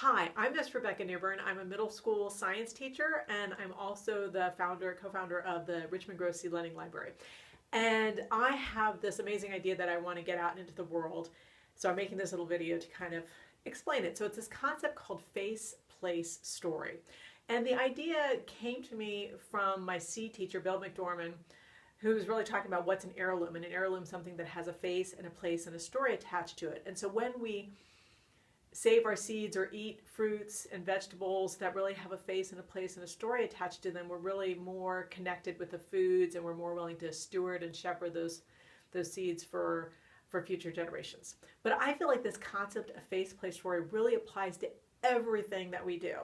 Hi, I'm Miss Rebecca Newburn. I'm a middle school science teacher, and I'm also the co-founder of the Richmond Grove Seed Lending Library. And I have this amazing idea that I want to get out into the world. So I'm making this little video to kind of explain it. So it's this concept called face, place, story. And the idea came to me from my seed teacher, Bill McDorman, who's really talking about what's an heirloom. And an heirloom is something that has a face and a place and a story attached to it. And so when we save our seeds or eat fruits and vegetables that really have a face and a place and a story attached to them, we're really more connected with the foods, and we're more willing to steward and shepherd those seeds for future generations. But I feel like this concept of face, place, story really applies to everything that we do.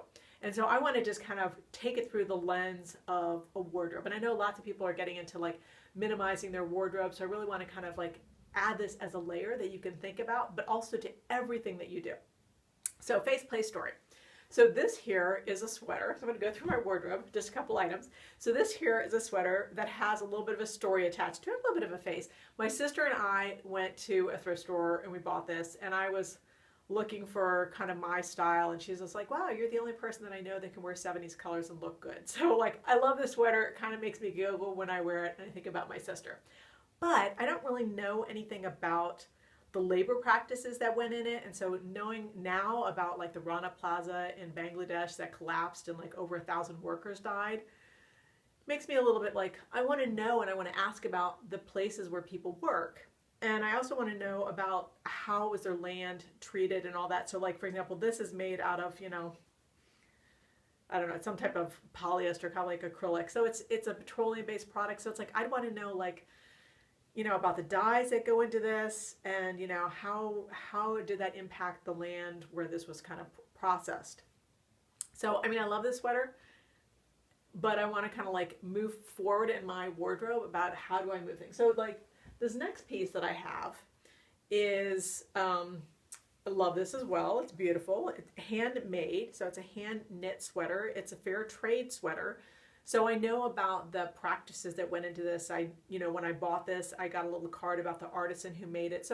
And so I want to just kind of take it through the lens of a wardrobe. And I know lots of people are getting into like minimizing their wardrobe, so I really want to kind of like add this as a layer that you can think about, but also to everything that you do. So face, place, story. So this here is a sweater. So I'm going to go through my wardrobe, just a couple items. So this here is a sweater that has a little bit of a story attached to it, a little bit of a face. My sister and I went to a thrift store and we bought this, and I was looking for kind of my style, and she's just like, wow, you're the only person that I know that can wear 70s colors and look good. So like, I love this sweater. It kind of makes me giggle when I wear it and I think about my sister. But I don't really know anything about the labor practices that went in it. And so knowing now about like the Rana Plaza in Bangladesh that collapsed and like over 1,000 workers died makes me a little bit like, I want to know and I want to ask about the places where people work. And I also want to know about how was their land treated and all that. So like, for example, this is made out of, I don't know, some type of polyester, kind of like acrylic. So it's a petroleum-based product. So it's like, I'd want to know like, about the dyes that go into this, and how did that impact the land where this was kind of processed. So I mean, I love this sweater, but I want to kind of like move forward in my wardrobe about how do I move things. So like this next piece that I have is I love this as well. It's beautiful. It's handmade, so it's a hand knit sweater. It's a fair trade sweater. So I know about the practices that went into this. When I bought this, I got a little card about the artisan who made it.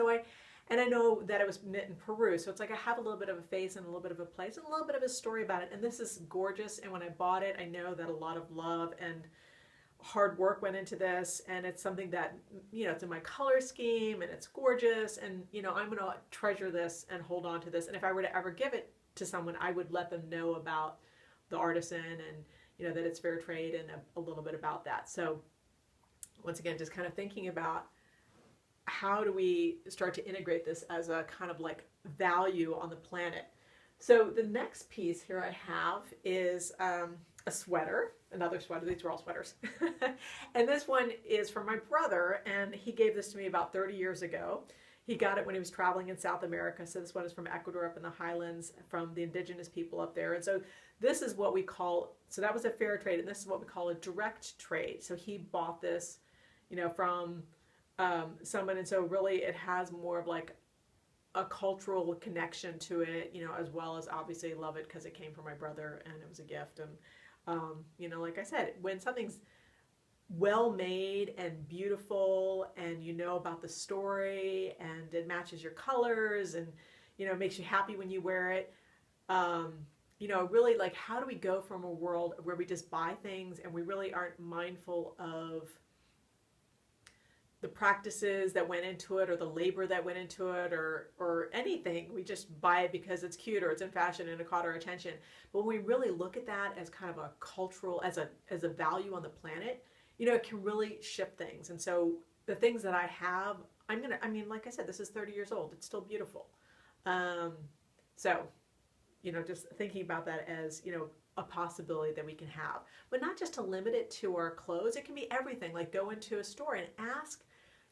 And I know that it was knit in Peru. So it's like I have a little bit of a face and a little bit of a place and a little bit of a story about it. And this is gorgeous. And when I bought it, I know that a lot of love and hard work went into this. And it's something that, it's in my color scheme and it's gorgeous. And, I'm going to treasure this and hold on to this. And if I were to ever give it to someone, I would let them know about the artisan and, that it's fair trade and a little bit about that. So once again, just kind of thinking about how do we start to integrate this as a kind of like value on the planet. So the next piece here I have is a sweater, another sweater. These are all sweaters. And this one is from my brother, and he gave this to me about 30 years ago. He got it when he was traveling in South America. So this one is from Ecuador up in the highlands, from the indigenous people up there. And so this is what we call, so that was a fair trade, and this is what we call a direct trade. So he bought this, from someone, and so really it has more of like a cultural connection to it, as well as obviously love it because it came from my brother and it was a gift. And, like I said, when something's well made and beautiful and about the story and it matches your colors and makes you happy when you wear it, really like, how do we go from a world where we just buy things and we really aren't mindful of the practices that went into it or the labor that went into it or anything. We just buy it because it's cute or it's in fashion and it caught our attention. But when we really look at that as kind of a cultural, as a value on the planet, it can really shift things. And so the things that I have, like I said, this is 30 years old. It's still beautiful. So, just thinking about that as, a possibility that we can have. But not just to limit it to our clothes. It can be everything. Like go into a store and ask.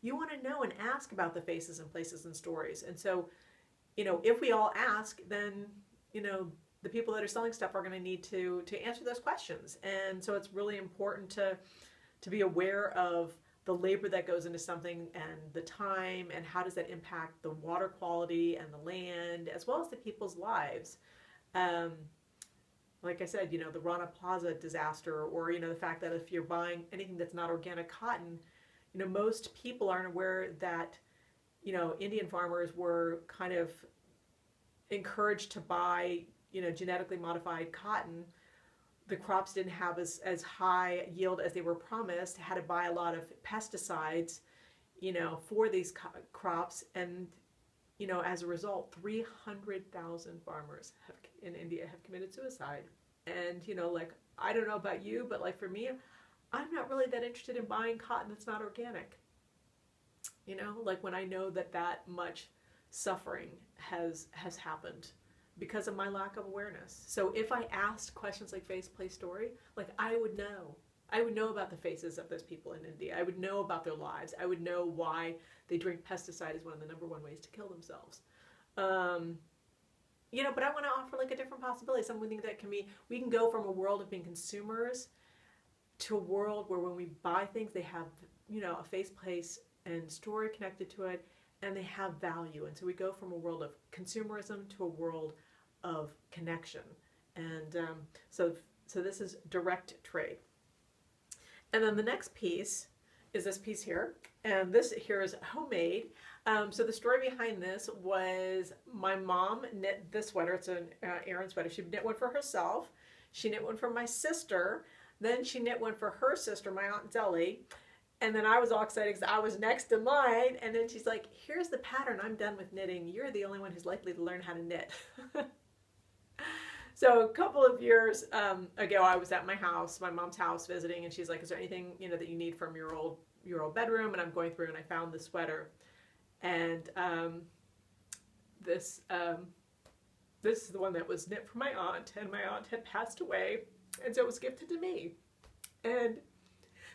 You want to know and ask about the faces and places and stories. And so, if we all ask, then, the people that are selling stuff are going to need to answer those questions. And so it's really important to be aware of the labor that goes into something and the time and how does that impact the water quality and the land as well as the people's lives. Like I said, the Rana Plaza disaster, or, the fact that if you're buying anything that's not organic cotton, most people aren't aware that, Indian farmers were kind of encouraged to buy, genetically modified cotton, the crops didn't have as high yield as they were promised, had to buy a lot of pesticides, for these crops. And, as a result, 300,000 farmers in India have committed suicide. And, I don't know about you, but like for me, I'm not really that interested in buying cotton that's not organic. Like when I know that much suffering has happened because of my lack of awareness. So if I asked questions like Face, Play, Story, like I would know. I would know about the faces of those people in India. I would know about their lives. I would know why they drink pesticide as one of the #1 ways to kill themselves. But I want to offer like a different possibility, something that we can go from a world of being consumers to a world where when we buy things, they have, a face, place, and story connected to it, and they have value. And so we go from a world of consumerism to a world of connection. And so this is direct trade. And then the next piece is this piece here. And this here is homemade. So the story behind this was my mom knit this sweater. It's an Aran sweater. She knit one for herself. She knit one for my sister. Then she knit one for her sister, my Aunt Zelly. And then I was all excited because I was next in line. And then she's like, here's the pattern. I'm done with knitting. You're the only one who's likely to learn how to knit. So a couple of years ago, I was at my house, my mom's house, visiting, and she's like, is there anything, that you need from your old bedroom? And I'm going through and I found this sweater. And this is the one that was knit for my aunt, and my aunt had passed away. And so it was gifted to me. And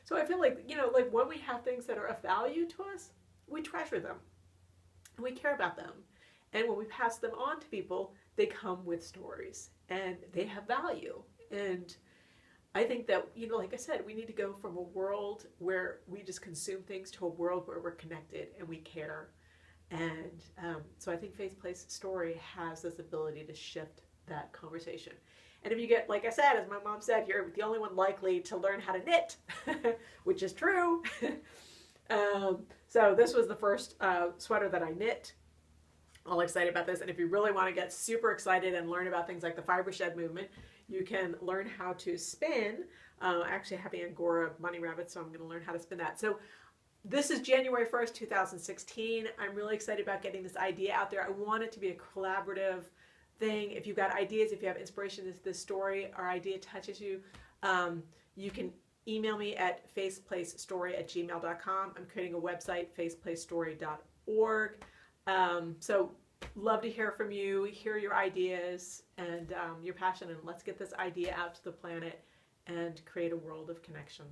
so I feel like, like when we have things that are of value to us, we treasure them. We care about them. And when we pass them on to people, they come with stories and they have value. And I think that, like I said, we need to go from a world where we just consume things to a world where we're connected and we care. And so I think Faith Place Story has this ability to shift that conversation. And if you get, like I said, as my mom said, you're the only one likely to learn how to knit, which is true. So this was the first sweater that I knit. All excited about this. And if you really want to get super excited and learn about things like the fiber shed movement, you can learn how to spin. I actually have Angora bunny rabbits, so I'm going to learn how to spin that. So this is January 1st, 2016. I'm really excited about getting this idea out there. I want it to be a collaborative thing. If you've got ideas, if you have inspiration as this story or idea touches you, you can email me at faceplacestory@gmail.com. I'm creating a website, faceplacestory.org. So love to hear from you, hear your ideas and your passion, and let's get this idea out to the planet and create a world of connection.